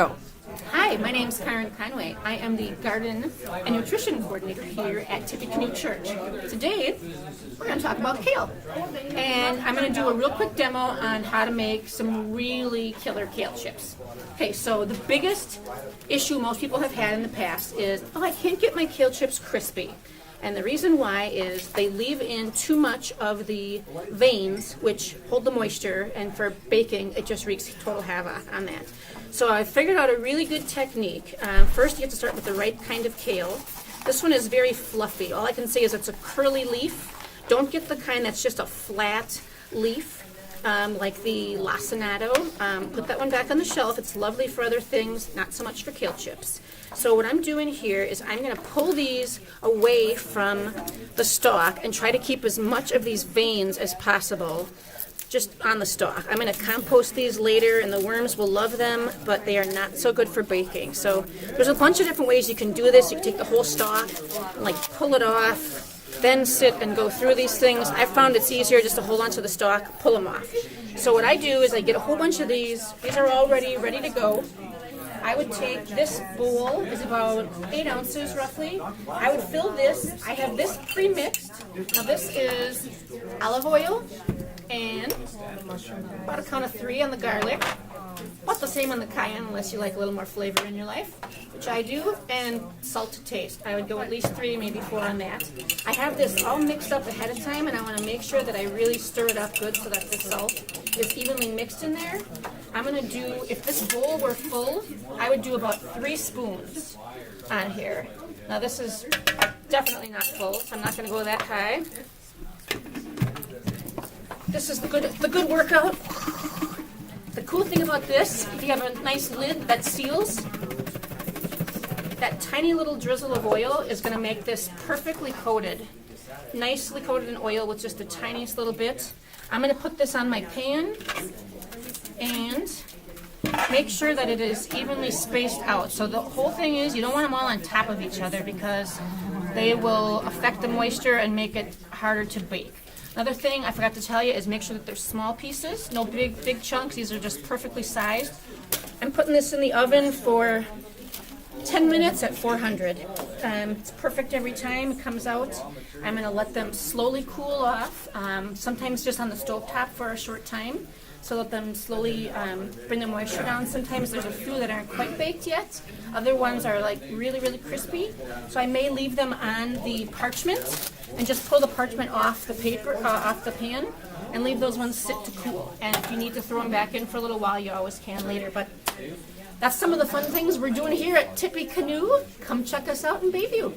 go. Hi, my name is Karin Conway. I am the Garden and Nutrition Coordinator here at Tippe Church. Today, we're going to talk about kale. And I'm going to do a real quick demo on how to make some really killer kale chips. Okay, so the biggest issue most people have had in the past is, oh, I can't get my kale chips crispy. And the reason why is they leave in too much of the veins, which hold the moisture, and for baking, it just wreaks total havoc on that. So I figured out a really good technique. First, you have to start with the right kind of kale. This one is very fluffy. All I can say is it's a curly leaf. Don't get the kind that's just a flat leaf, like the lacinato. Put that one back on the shelf. It's lovely for other things, not so much for kale chips. So what I'm doing here is I'm going to pull these away from the stalk and try to keep as much of these veins as possible just on the stalk. I'm going to compost these later and the worms will love them, but they are not so good for baking. So there's a bunch of different ways you can do this. You can take the whole stalk and like pull it off, then sit and go through these things. I found it's easier just to hold onto the stalk, pull them off. So what I do is I get a whole bunch of these. These are all ready to go. I would take this bowl, is about 8 ounces roughly. I would fill this. I have this pre-mixed. Now this is olive oil and about a count of 3 on the garlic. About the same on the cayenne unless you like a little more flavor in your life, which I do, and salt to taste. I would go at least 3, maybe 4 on that. I have this all mixed up ahead of time and I want to make sure that I really stir it up good so that the salt is evenly mixed in there. I'm going to do, if this bowl were full, I would do about 3 spoons on here. Now this is definitely not full, so I'm not going to go that high. This is the good workout. The cool thing about this, if you have a nice lid that seals, that tiny little drizzle of oil is going to make this perfectly coated. Nicely coated in oil with just the tiniest little bit. I'm going to put this on my pan and make sure that it is evenly spaced out. So the whole thing is you don't want them all on top of each other because they will affect the moisture and make it harder to bake. Another thing I forgot to tell you is make sure that they're small pieces, no big chunks. These are just perfectly sized. I'm putting this in the oven for 10 minutes at 400. It's perfect every time it comes out. I'm going to let them slowly cool off, sometimes just on the stovetop for a short time. So let them slowly bring the moisture down. Sometimes there's a few that aren't quite baked yet. Other ones are like really crispy. So I may leave them on the parchment and just pull the parchment off the paper, off the pan, and leave those ones sit to cool. And if you need to throw them back in for a little while, you always can later. But that's some of the fun things we're doing here at Tippe. Come check us out in Bayview.